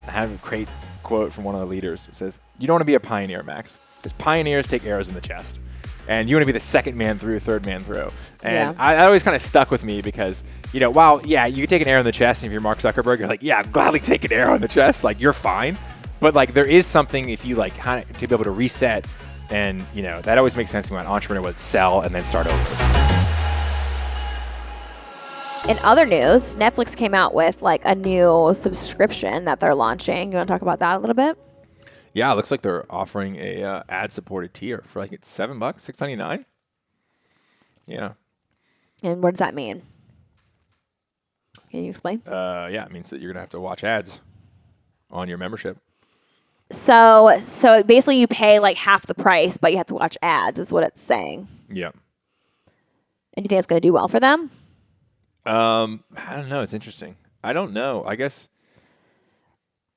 I have a great quote from one of the leaders. It says, "You don't want to be a pioneer, Max, because pioneers take arrows in the chest, and you want to be the second man through, third man through." And I always kind of stuck with me because, while you can take an arrow in the chest, and if you're Mark Zuckerberg, you're like, yeah, I'll gladly take an arrow in the chest. Like, you're fine. But like, there is something if you like kind of to be able to reset, and that always makes sense when an entrepreneur would sell and then start over. In other news, Netflix came out with like a new subscription that they're launching. You want to talk about that a little bit? Yeah, it looks like they're offering a ad-supported tier for like it's $7, $6.99. Yeah. And what does that mean? Can you explain? Yeah, it means that you're gonna have to watch ads on your membership. So basically, you pay like half the price, but you have to watch ads. Is what it's saying. Yeah. And do you think it's going to do well for them? I don't know. It's interesting. I don't know. I guess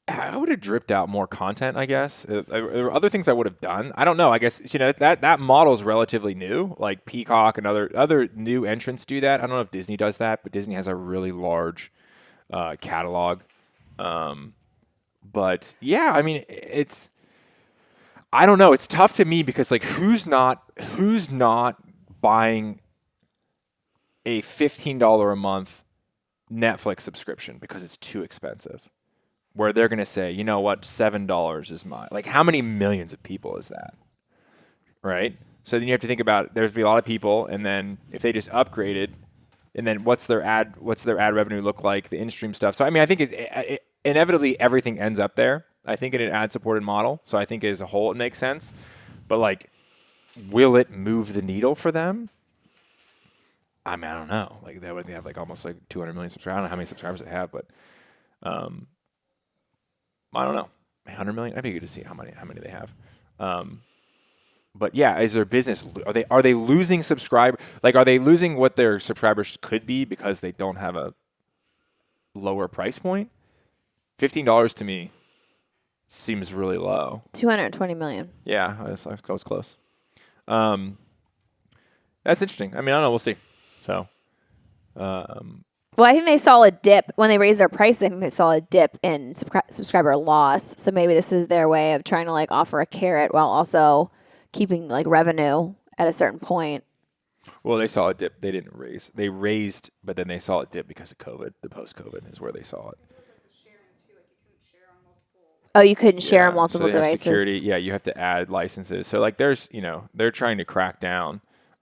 I would have dripped out more content, I guess. There were other things I would have done. I don't know. I guess, that model is relatively new. Like Peacock and other new entrants do that. I don't know if Disney does that, but Disney has a really large catalog. But yeah, I mean, I don't know. It's tough to me because like, who's not buying a $15 a month Netflix subscription because it's too expensive, where they're going to say, you know what, $7 is mine. Like, how many millions of people is that? Right? So then you have to think about, there's be a lot of people, and then if they just upgraded, and then what's their ad revenue look like, the in-stream stuff. So I mean, I think it inevitably everything ends up there. I think in an ad-supported model. So I think as a whole it makes sense. But like, will it move the needle for them? I mean, I don't know. Like, they have like almost like 200 million subscribers. I don't know how many subscribers they have, but I don't know. 100 million. That'd be good to see how many they have. But yeah, is their business, are they losing subscribers? Like, are they losing what their subscribers could be because they don't have a lower price point? $15 to me seems really low. 220 million. Yeah, I was close. That's interesting. I mean, I don't know. We'll see. So, well, I think they saw a dip when they raised their price. I think they saw a dip in subscriber loss. So maybe this is their way of trying to like offer a carrot while also keeping like revenue at a certain point. Well, they saw a dip. They didn't raise. They raised, but then they saw a dip because of COVID. The post-COVID is where they saw it. Oh, you couldn't share on multiple devices. Security. Yeah, you have to add licenses. So like, there's, they're trying to crack down.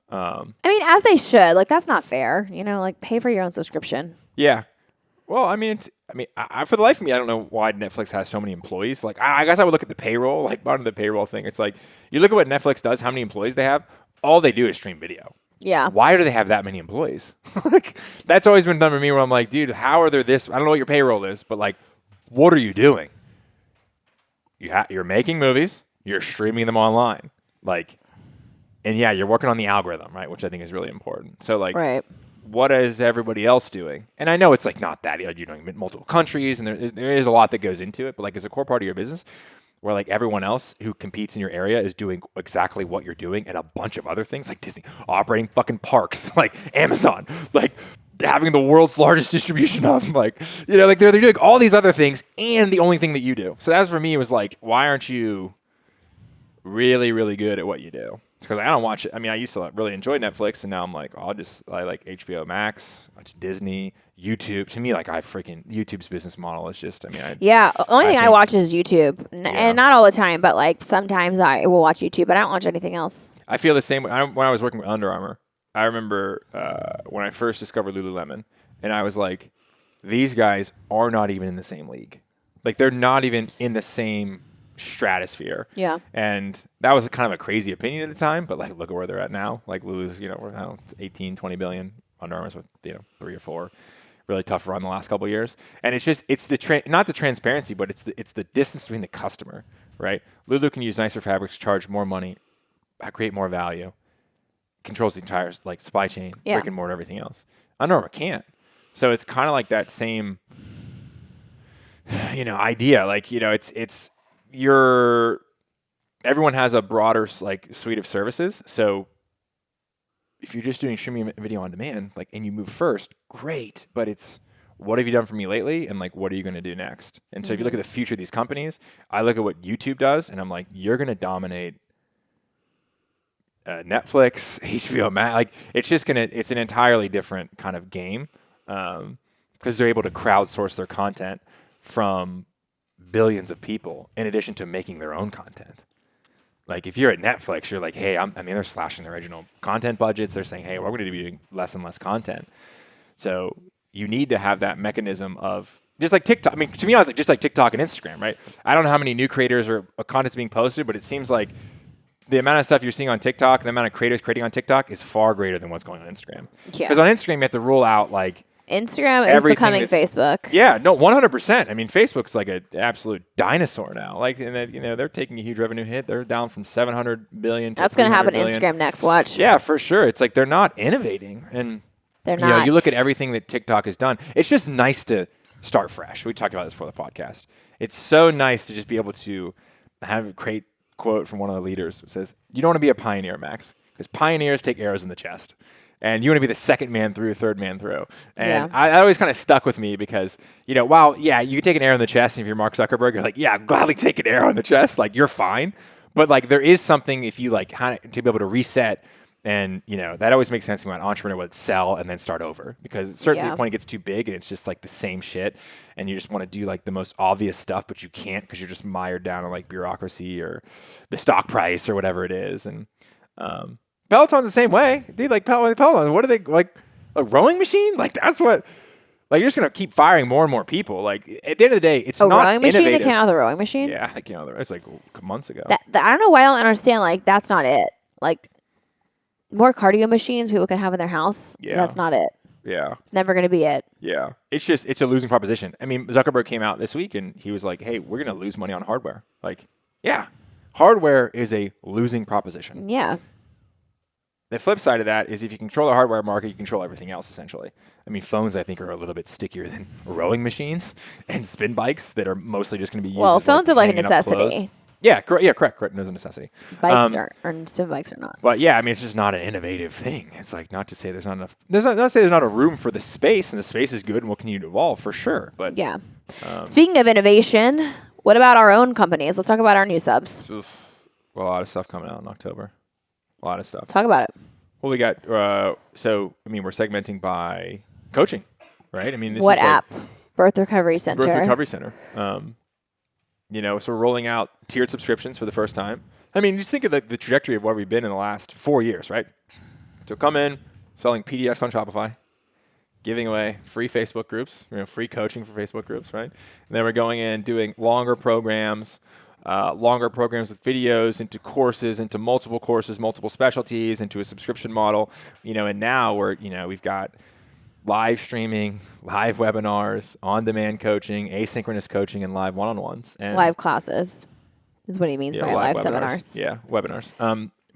I mean, as they should. Like, that's not fair. Like, pay for your own subscription. Yeah. Well, I mean, I for the life of me, I don't know why Netflix has so many employees. Like, I guess I would look at the payroll, like part of the payroll thing. It's like, you look at what Netflix does, how many employees they have. All they do is stream video. Yeah. Why do they have that many employees? Like, that's always been done for me where I'm like, dude, how are there this? I don't know what your payroll is, but like, what are you doing? You're making movies. You're streaming them online. Like, and yeah, you're working on the algorithm, right? Which I think is really important. So like, right. What is everybody else doing? And I know it's like not that, you're doing it in multiple countries and there is a lot that goes into it, but like as a core part of your business where like everyone else who competes in your area is doing exactly what you're doing and a bunch of other things like Disney, operating fucking parks, like Amazon, like having the world's largest distribution hub, like, like they're doing all these other things and the only thing that you do. So that for me was like, why aren't you really, really good at what you do? Because I don't watch it. I mean, I used to really enjoy Netflix, and now I'm like, I like HBO Max, watch Disney, YouTube. To me, like, YouTube's business model is just, yeah. The only thing I watch is YouTube, and not all the time, but like sometimes I will watch YouTube, but I don't watch anything else. I feel the same way. When I was working with Under Armour, I remember when I first discovered Lululemon, and I was like, these guys are not even in the same league. Like, they're not even in the same stratosphere. Yeah. And that was kind of a crazy opinion at the time, but like, look at where they're at now. Like Lulu's, we're 18, 20 billion. Under Armour's with, 3 or 4. Really tough run the last couple of years. And it's just, it's not the transparency, but it's the distance between the customer, right? Lulu can use nicer fabrics, charge more money, create more value, controls the entire like supply chain, brick and mortar, everything else. Under Armour can't. So it's kind of like that same, idea. Like, everyone has a broader like suite of services. So if you're just doing streaming video on demand, like, and you move first, great. But it's what have you done for me lately? And like, what are you going to do next? And so if you look at the future of these companies, I look at what YouTube does and I'm like, you're going to dominate Netflix, HBO Max. Like it's an entirely different kind of game because they're able to crowdsource their content from billions of people in addition to making their own content. Like if you're at Netflix, you're like, hey, they're slashing their original content budgets. They're saying, hey, we're going to be doing less and less content. So you need to have that mechanism of just like TikTok. I mean, to me, I was like, just like TikTok and Instagram, right? I don't know how many new creators or content's being posted, but it seems like the amount of stuff you're seeing on TikTok, the amount of creators creating on TikTok is far greater than what's going on Instagram. Yeah. Because on Instagram, you have to rule out like Instagram is becoming Facebook. Yeah, no, 100%. I mean, Facebook's like an absolute dinosaur now. Like, and then, they're taking a huge revenue hit. They're down from 700 billion to That's going to happen billion. Instagram next. Watch. Yeah, for sure. It's like they're not innovating, and they're not. You look at everything that TikTok has done. It's just nice to start fresh. We talked about this before the podcast. It's so nice to just be able to have a great quote from one of the leaders. It says, "You don't want to be a pioneer, Max, because pioneers take arrows in the chest." And you want to be the second man through, third man through. And I always kind of stuck with me because, while, you can take an arrow in the chest, and if you're Mark Zuckerberg, you're like, yeah, gladly take an arrow in the chest. Like, you're fine. But, like, there is something if you, like, kind of to be able to reset. And, that always makes sense to me when an entrepreneur would sell and then start over. Because at a certain point, it gets too big and it's just, like, the same shit. And you just want to do, like, the most obvious stuff, but you can't because you're just mired down in, like, bureaucracy or the stock price or whatever it is. And, Peloton's the same way. Dude, like Peloton, what are they, like a rowing machine? Like that's what, like you're just going to keep firing more and more people. Like at the end of the day, it's not rowing machine. innovative. They came out with a rowing machine? Yeah, it's like months ago. I don't know why I don't understand. Like that's not it. Like more cardio machines people can have in their house. Yeah. That's not it. Yeah. It's never going to be it. Yeah. It's a losing proposition. I mean, Zuckerberg came out this week and he was like, hey, we're going to lose money on hardware. Like, yeah, hardware is a losing proposition. Yeah. The flip side of that is if you control the hardware market, you control everything else, essentially. I mean, phones, I think, are a little bit stickier than rowing machines and spin bikes that are mostly just going to be used. Well, phones are like a necessity. Yeah, correct. There's a necessity. Bikes or spin bikes are not. But yeah, I mean, it's just not an innovative thing. It's like not to say there's not enough. Not to say there's not a room for the space, and the space is good and will continue to evolve for sure. But yeah. Speaking of innovation, what about our own companies? Let's talk about our new subs. Well, a lot of stuff coming out in October. A lot of stuff. Talk about it. Well, we got, we're segmenting by coaching, right? I mean, this what is app? Birth Recovery Center. Birth Recovery Center. So we're rolling out tiered subscriptions for the first time. I mean, just think of the trajectory of where we've been in the last 4 years, right? So come in, selling PDFs on Shopify, giving away free Facebook groups, free coaching for Facebook groups, right? And then we're going in doing longer programs with videos into courses, into multiple courses, multiple specialties, into a subscription model, and now we've got live streaming, live webinars, on-demand coaching, asynchronous coaching, and live one-on-ones. And live classes is what he means by live seminars. Yeah, webinars.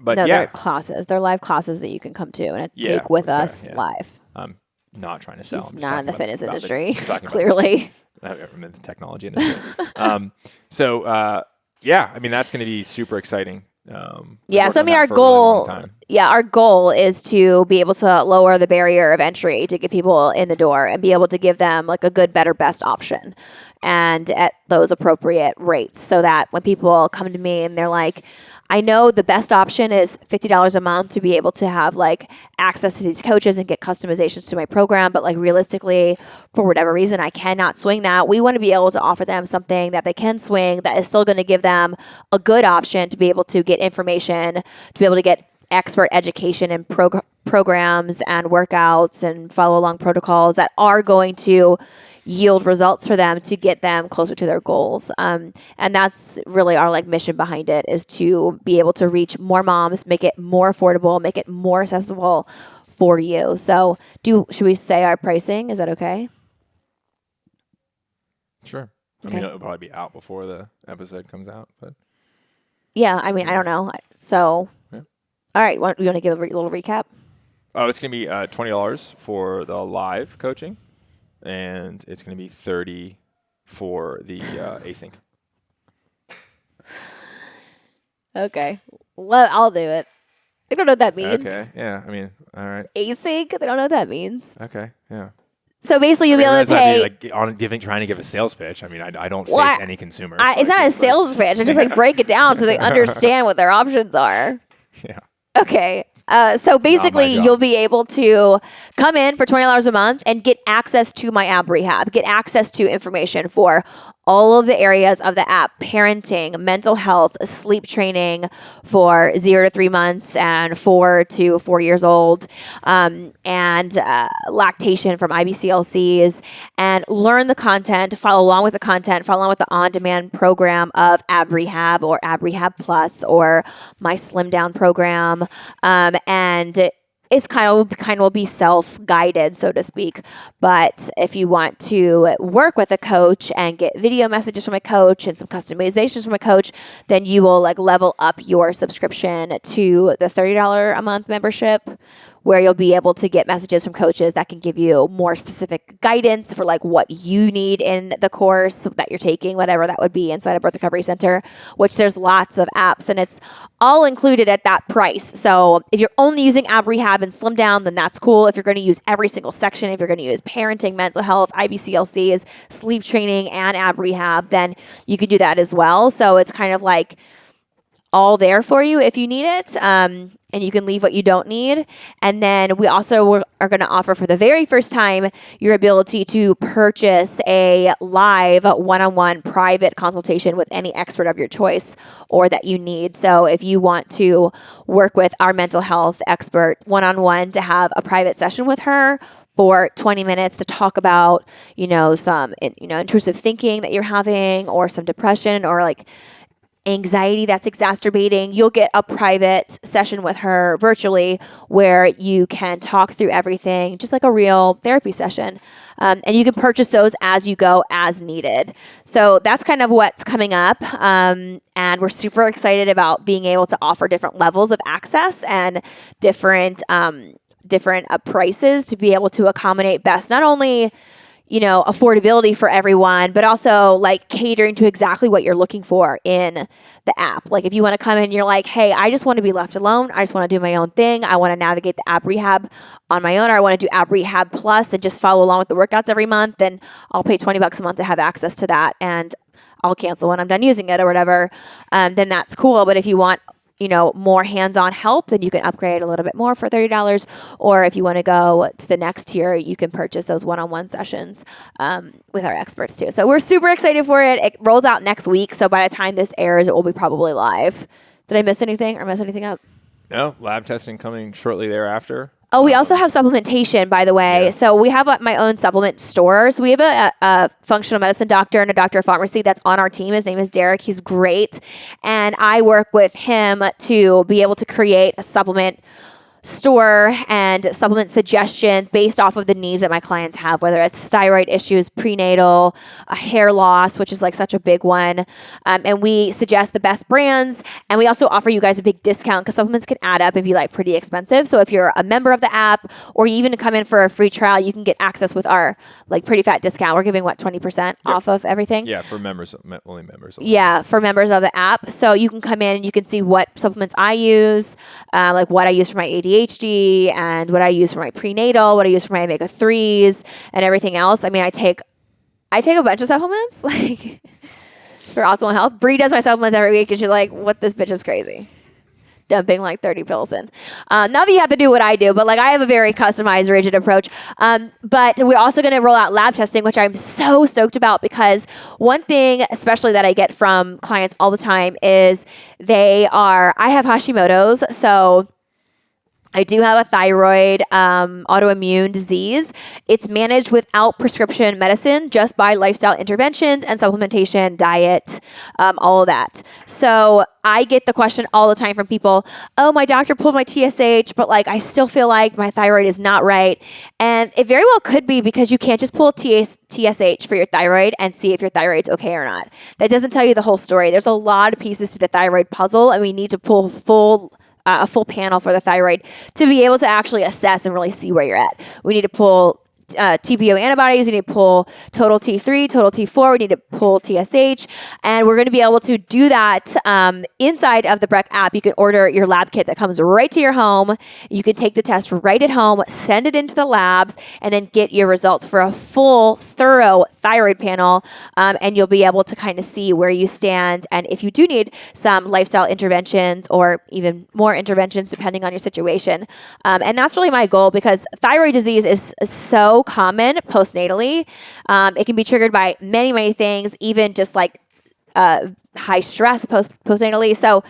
They're classes. They're live classes that you can come to and take with us live. I'm not trying to sell. He's not in the fitness industry, clearly. I'm in the technology industry. I mean, that's going to be super exciting. So I mean, our goal is to be able to lower the barrier of entry to get people in the door and be able to give them like a good, better, best option and at those appropriate rates so that when people come to me and they're like, I know the best option is $50 a month to be able to have like access to these coaches and get customizations to my program. But like realistically, for whatever reason, I cannot swing that. We want to be able to offer them something that they can swing that is still going to give them a good option to be able to get information, to be able to get expert education and programs and workouts and follow along protocols that are going to yield results for them to get them closer to their goals. And that's really our like mission behind it, is to be able to reach more moms, make it more affordable, make it more accessible for you. So should we say our pricing? Is that okay? Sure. Okay. I mean, it'll probably be out before the episode comes out, but yeah, I mean, I don't know. So, all right. You want to give a little recap? Oh, it's going to be $20 for the live coaching. And it's going to be $30 for the async. Okay. I'll do it. They don't know what that means. Okay. Yeah. I mean, all right. Async? They don't know what that means. Okay. Yeah. So basically, you'll be able to pay. Trying to give a sales pitch. I mean, I don't Well, face any consumer. It's not a sales pitch. I just like break it down so they understand what their options are. Yeah. Okay. So basically, you'll be able to come in for $20 a month and get access to my app rehab, get access to information for all of the areas of the app: parenting, mental health, sleep training for 0 to 3 months and 4 to 4 years old, and lactation from IBCLCs, and learn the content, follow along with the content, follow along with the on-demand program of Ab Rehab or Ab Rehab Plus or my Slim Down program, and it's kind of will be self-guided, so to speak. But if you want to work with a coach and get video messages from a coach and some customizations from a coach, then you will like level up your subscription to the $30 a month membership, where you'll be able to get messages from coaches that can give you more specific guidance for like what you need in the course that you're taking, whatever that would be inside a birth recovery center, which there's lots of apps and it's all included at that price. So if you're only using Ab Rehab and Slim Down, then that's cool. If you're going to use every single section, if you're going to use parenting, mental health, IBCLCs, sleep training, and Ab Rehab, then you can do that as well. So it's kind of like all there for you if you need it. And you can leave what you don't need. And then we also are going to offer for the very first time your ability to purchase a live one-on-one private consultation with any expert of your choice or that you need. So if you want to work with our mental health expert one-on-one to have a private session with her for 20 minutes to talk about, some, intrusive thinking that you're having or some depression or like anxiety that's exacerbating, you'll get a private session with her virtually where you can talk through everything, just like a real therapy session. And you can purchase those as you go, as needed. So that's kind of what's coming up. And we're super excited about being able to offer different levels of access and different prices to be able to accommodate best, not only affordability for everyone, but also like catering to exactly what you're looking for in the app. Like if you want to come in, you're like, hey, I just want to be left alone. I just want to do my own thing. I want to navigate the Ab Rehab on my own, or I want to do Ab Rehab Plus and just follow along with the workouts every month. Then I'll pay $20 a month to have access to that, and I'll cancel when I'm done using it or whatever. Then that's cool. But if you want more hands-on help, then you can upgrade a little bit more for $30. Or if you want to go to the next tier, you can purchase those one-on-one sessions with our experts too. So we're super excited for it. It rolls out next week. So by the time this airs, it will be probably live. Did I miss anything or mess anything up? No, lab testing coming shortly thereafter. Oh, we also have supplementation, by the way. Yeah. So we have my own supplement store. So we have a functional medicine doctor and a doctor of pharmacy that's on our team. His name is Derek. He's great. And I work with him to be able to create a supplement store and supplement suggestions based off of the needs that my clients have, whether it's thyroid issues, prenatal, hair loss, which is like such a big one. And we suggest the best brands. And we also offer you guys a big discount because supplements can add up and be like pretty expensive. So if you're a member of the app or you even come in for a free trial, you can get access with our like pretty fat discount. We're giving 20% off of everything. Yeah, for members, only members. Yeah, for members of the app. So you can come in and you can see what supplements I use, like what I use for my ADHD and what I use for my prenatal, what I use for my omega-3s and everything else. I mean, I take a bunch of supplements like for optimal health. Bree does my supplements every week and she's like, what, this bitch is crazy. Dumping like 30 pills in. Not that you have to do what I do, but like I have a very customized, rigid approach. But we're also going to roll out lab testing, which I'm so stoked about because one thing, especially that I get from clients all the time is I have Hashimoto's. So I do have a thyroid autoimmune disease. It's managed without prescription medicine, just by lifestyle interventions and supplementation, diet, all of that. So I get the question all the time from people, oh, my doctor pulled my TSH, but like I still feel like my thyroid is not right. And it very well could be because you can't just pull TSH for your thyroid and see if your thyroid's okay or not. That doesn't tell you the whole story. There's a lot of pieces to the thyroid puzzle, and we need to pull a full panel for the thyroid to be able to actually assess and really see where you're at. We need to pull TPO antibodies. We need to pull total T3, total T4. We need to pull TSH. And we're going to be able to do that inside of the BREC app. You can order your lab kit that comes right to your home. You can take the test right at home, send it into the labs, and then get your results for a full, thorough thyroid panel. And you'll be able to kind of see where you stand. And if you do need some lifestyle interventions or even more interventions, depending on your situation. And that's really my goal, because thyroid disease is so common postnatally. It can be triggered by many, many things, even just like high stress postnatally. So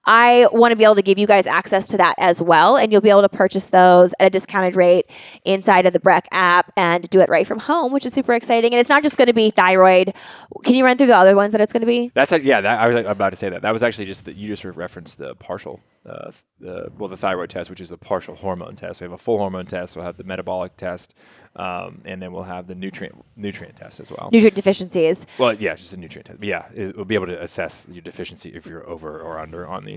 I want to be able to give you guys access to that as well. And you'll be able to purchase those at a discounted rate inside of the BREC app and do it right from home, which is super exciting. And it's not just going to be thyroid. Can you run through the other ones that it's going to be? I was about to say that. That was actually just that you just referenced the partial, the thyroid test, which is the partial hormone test. We have a full hormone test. We'll have the metabolic test. And then we'll have the nutrient test as well. Nutrient deficiencies. Well, yeah, just a nutrient test. But yeah, we'll be able to assess your deficiency if you're over or under on these.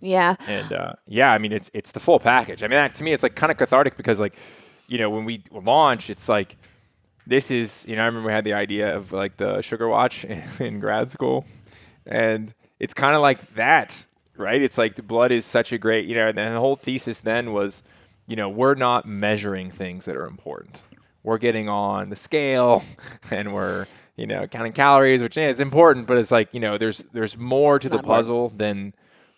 Yeah. And I mean, it's the full package. I mean, to me, it's like kind of cathartic because, like, you know, when we launched, it's like, this is, you know, I remember we had the idea of like the sugar watch in grad school, and it's kind of like that, right? It's like the blood is such a great, you know, and the whole thesis then was, you know, we're not measuring things that are important. We're getting on the scale and we're, you know, counting calories, which is important, but it's like, you know, there's more to the puzzle than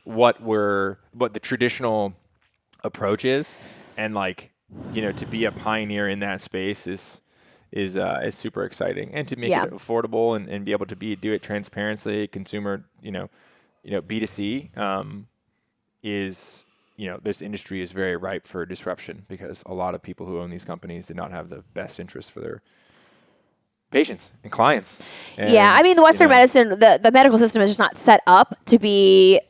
what the traditional approach is. And like, you know, to be a pioneer in that space is super exciting. And to make it affordable and be able to do it transparently, consumer, you know, B2C is, you know, this industry is very ripe for disruption because a lot of people who own these companies did not have the best interest for their patients and clients. And, yeah, I mean, the Western medicine, the medical system is just not set up to be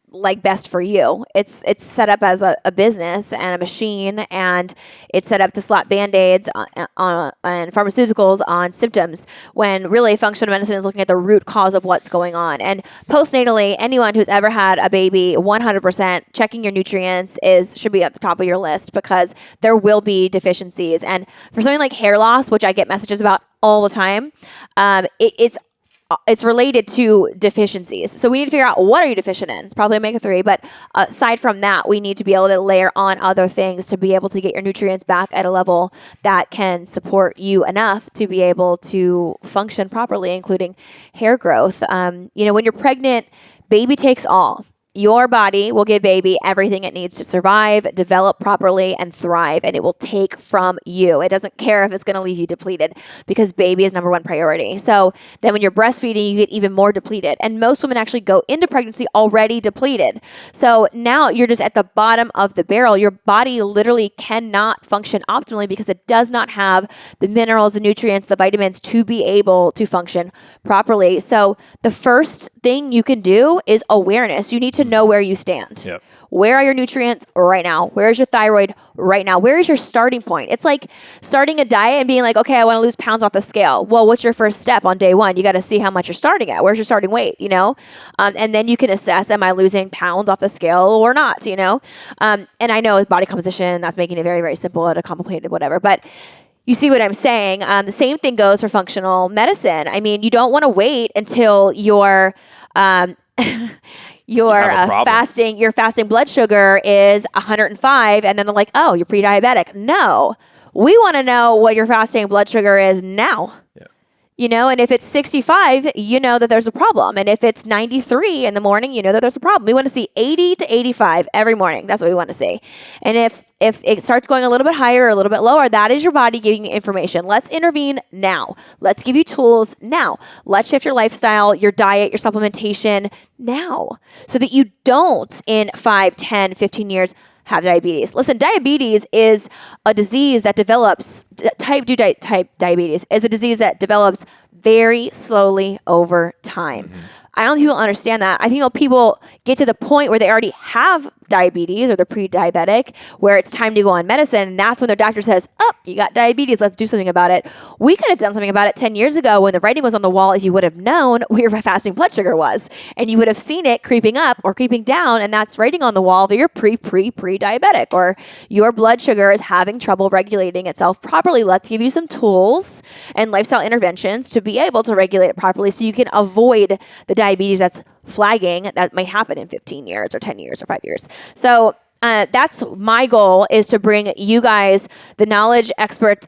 like best for you. It's set up as a business and a machine, and it's set up to slap Band-Aids on and pharmaceuticals on symptoms, when really functional medicine is looking at the root cause of what's going on. And postnatally, anyone who's ever had a baby, 100% checking your nutrients should be at the top of your list, because there will be deficiencies. And for something like hair loss, which I get messages about all the time, it's related to deficiencies. So we need to figure out, what are you deficient in? Probably omega-3. But aside from that, we need to be able to layer on other things to be able to get your nutrients back at a level that can support you enough to be able to function properly, including hair growth. You know, when you're pregnant, baby takes all. Your body will give baby everything it needs to survive, develop properly, and thrive, and it will take from you. It doesn't care if it's going to leave you depleted, because baby is number one priority. So then when you're breastfeeding, you get even more depleted. And most women actually go into pregnancy already depleted. So now you're just at the bottom of the barrel. Your body literally cannot function optimally because it does not have the minerals, the nutrients, the vitamins to be able to function properly. So the first thing you can do is awareness. You need to know where you stand. Yep. Where are your nutrients right now? Where is your thyroid right now? Where is your starting point? It's like starting a diet and being like, okay, I want to lose pounds off the scale. Well, what's your first step on day one? You got to see how much you're starting at. Where's your starting weight, you know? And then you can assess, am I losing pounds off the scale or not, you know? And I know with body composition, that's making it very, very simple and a complicated whatever. But you see what I'm saying? The same thing goes for functional medicine. I mean, you don't want to wait until your fasting blood sugar is 105, and then they're like, oh, you're pre-diabetic. No, we want to know what your fasting blood sugar is now. Yeah. You know, and if it's 65, you know that there's a problem. And if it's 93 in the morning, you know that there's a problem. We want to see 80 to 85 every morning. That's what we want to see. And if it starts going a little bit higher or a little bit lower, that is your body giving you information. Let's intervene now. Let's give you tools now. Let's shift your lifestyle, your diet, your supplementation now, so that you don't in 5, 10, 15 years have diabetes. Listen, diabetes is a disease that develops, type 2 diabetes is a disease that develops very slowly over time. Mm-hmm. I don't think people understand that. I think people get to the point where they already have diabetes or they're pre-diabetic, where it's time to go on medicine. And that's when their doctor says, oh, you got diabetes. Let's do something about it. We could have done something about it 10 years ago when the writing was on the wall. If you would have known where your fasting blood sugar was, and you would have seen it creeping up or creeping down, and that's writing on the wall that you're pre-diabetic, or your blood sugar is having trouble regulating itself properly. Let's give you some tools and lifestyle interventions to be able to regulate it properly so you can avoid the diabetes that's flagging that might happen in 15 years or 10 years or 5 years. So that's my goal, is to bring you guys the knowledge, experts,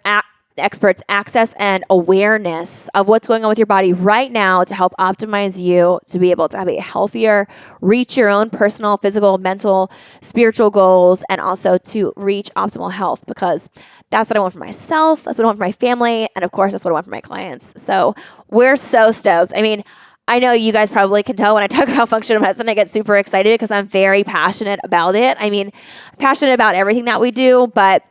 access, and awareness of what's going on with your body right now to help optimize you to be able to have a healthier, reach your own personal, physical, mental, spiritual goals, and also to reach optimal health, because that's what I want for myself. That's what I want for my family. And of course, that's what I want for my clients. So we're so stoked. I mean, I know you guys probably can tell when I talk about functional medicine, I get super excited because I'm very passionate about it. I mean, passionate about everything that we do, but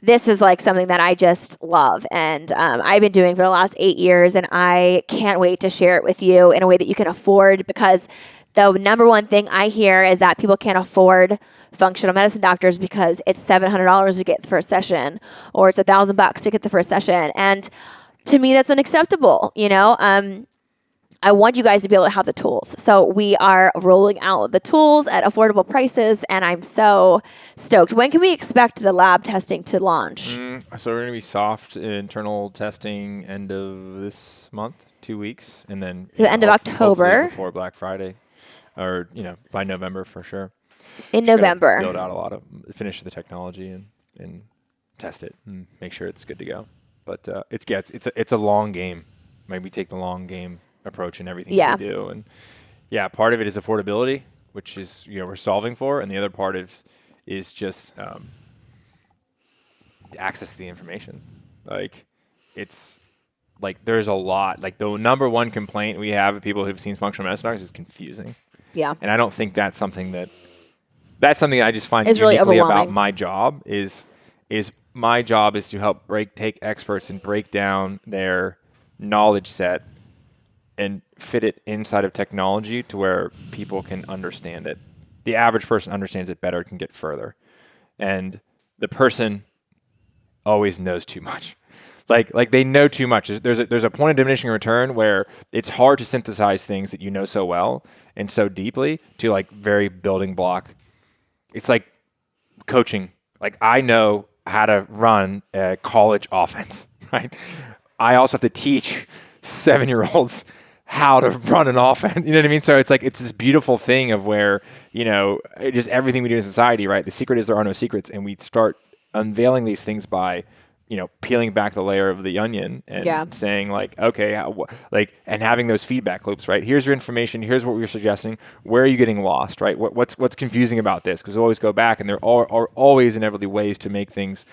this is like something that I just love. And I've been doing for the last 8 years, and I can't wait to share it with you in a way that you can afford, because the number one thing I hear is that people can't afford functional medicine doctors because it's $700 to get the first session, or it's $1,000 to get the first session. And to me, that's unacceptable. I want you guys to be able to have the tools. So we are rolling out the tools at affordable prices, and I'm so stoked. When can we expect the lab testing to launch? So we're going to be soft internal testing end of this month, 2 weeks, and then the end of October, before Black Friday, or by November for sure. In November, build out finish the technology and test it and make sure it's good to go. But it's a long game. Maybe we take the long game approach in everything we do, and part of it is affordability, which is we're solving for, and the other part is just access to the information. Like it's like there's a lot. Like the number one complaint we have of people who've seen functional medicine doctors is confusing. Yeah, and I don't think that's something that I just find is really overwhelming about my job. Is my job is to help take experts and break down their knowledge set and fit it inside of technology to where people can understand it. The average person understands it better, can get further. And the person always knows too much. Like they know too much. There's a point of diminishing return where it's hard to synthesize things that you know so well and so deeply to like very building block. It's like coaching. Like I know how to run a college offense, right? I also have to teach 7-year-olds how to run an offense. You know what I mean? So it's like, it's this beautiful thing of where, just everything we do in society, right? The secret is there are no secrets. And we start unveiling these things by, peeling back the layer of the onion and saying like, okay, and having those feedback loops, right? Here's your information. Here's what we're suggesting. Where are you getting lost, right? What's confusing about this? Because we always go back, and there are always inevitably ways to make things,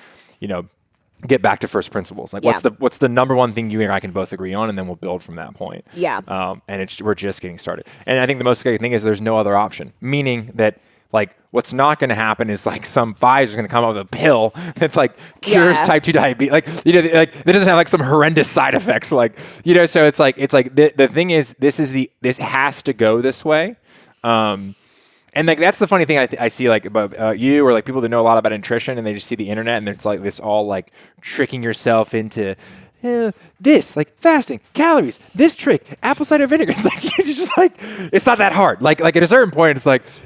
get back to first principles. Like what's the number one thing you and I can both agree on, and then we'll build from that point. Yeah. And we're just getting started. And I think the most exciting thing is there's no other option, meaning that like what's not going to happen is like some Pfizer's going to come up with a pill that like cures type 2 diabetes. Like, like that doesn't have like some horrendous side effects. Like, so it's like the thing is this has to go this way. And like that's the funny thing I see like about you or like people that know a lot about nutrition, and they just see the internet and it's like this all like tricking yourself into this, like fasting, calories, this trick, apple cider vinegar. It's like it's just like it's not that hard. Like at a certain point,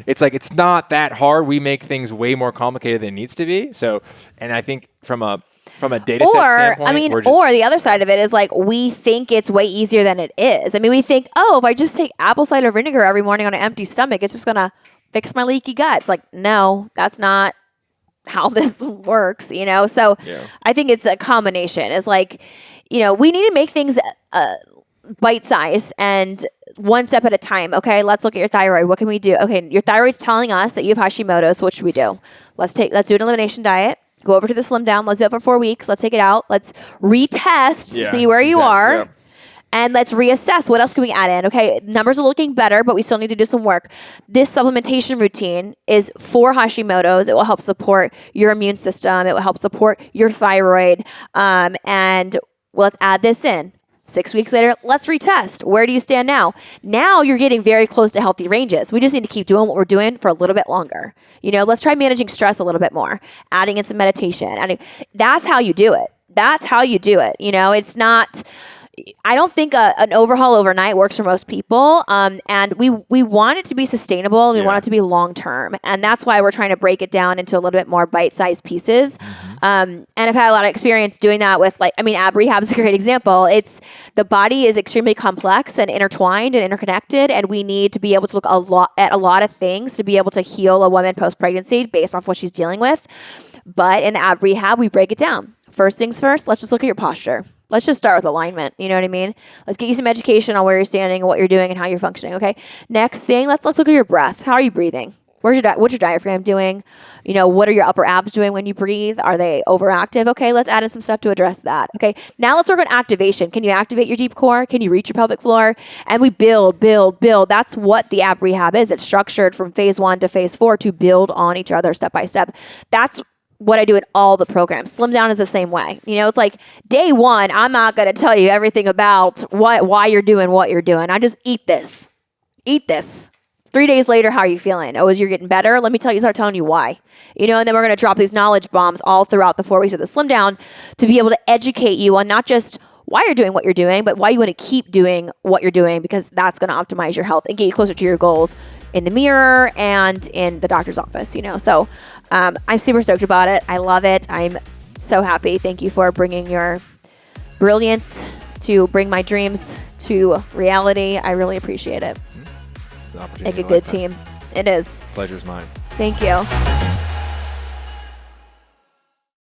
it's not that hard. We make things way more complicated than it needs to be. So, and I think from a data set standpoint, or the other side of it is like we think it's way easier than it is. I mean, we think, if I just take apple cider vinegar every morning on an empty stomach, it's just gonna fix my leaky gut. It's like, no, that's not how this works, So I think it's a combination. It's like, we need to make things bite-sized and one step at a time. Okay, let's look at your thyroid. What can we do? Okay, your thyroid's telling us that you have Hashimoto's. So what should we do? Let's do an elimination diet. Go over to the slim down. Let's do it for 4 weeks. Let's take it out. Let's retest, see where you are. Yeah. And let's reassess. What else can we add in? Okay, numbers are looking better, but we still need to do some work. This supplementation routine is for Hashimoto's. It will help support your immune system. It will help support your thyroid. And let's add this in. 6 weeks later, let's retest. Where do you stand now? Now you're getting very close to healthy ranges. We just need to keep doing what we're doing for a little bit longer. Let's try managing stress a little bit more, adding in some meditation. And that's how you do it. That's how you do it. It's not... I don't think an overhaul overnight works for most people. And we want it to be sustainable. We want it to be long term. And that's why we're trying to break it down into a little bit more bite-sized pieces. And I've had a lot of experience doing that with ab rehab is a great example. The body is extremely complex and intertwined and interconnected. And we need to be able to look at a lot of things to be able to heal a woman post-pregnancy based off what she's dealing with. But in the ab rehab, we break it down. First things first, let's just look at your posture. Let's just start with alignment. You know what I mean? Let's get you some education on where you're standing and what you're doing and how you're functioning. Okay. Next thing, let's look at your breath. How are you breathing? What's your diaphragm doing? What are your upper abs doing when you breathe? Are they overactive? Okay, let's add in some stuff to address that. Okay, now let's work on activation. Can you activate your deep core? Can you reach your pelvic floor? And we build. That's what the ab rehab is. It's structured from phase 1 to phase 4 to build on each other step by step. That's what I do in all the programs. Slim Down is the same way. It's like day 1, I'm not going to tell you everything about why you're doing what you're doing. I just eat this. 3 days later, how are you feeling? Oh, you're getting better? Let me start telling you why. And then we're going to drop these knowledge bombs all throughout the 4 weeks of the Slim Down to be able to educate you on not just why you're doing what you're doing, but why you want to keep doing what you're doing, because that's going to optimize your health and get you closer to your goals in the mirror and in the doctor's office, So I'm super stoked about it. I love it. I'm so happy. Thank you for bringing your brilliance to bring my dreams to reality. I really appreciate it. It's an opportunity. Make a good team. It is. Pleasure's mine. Thank you.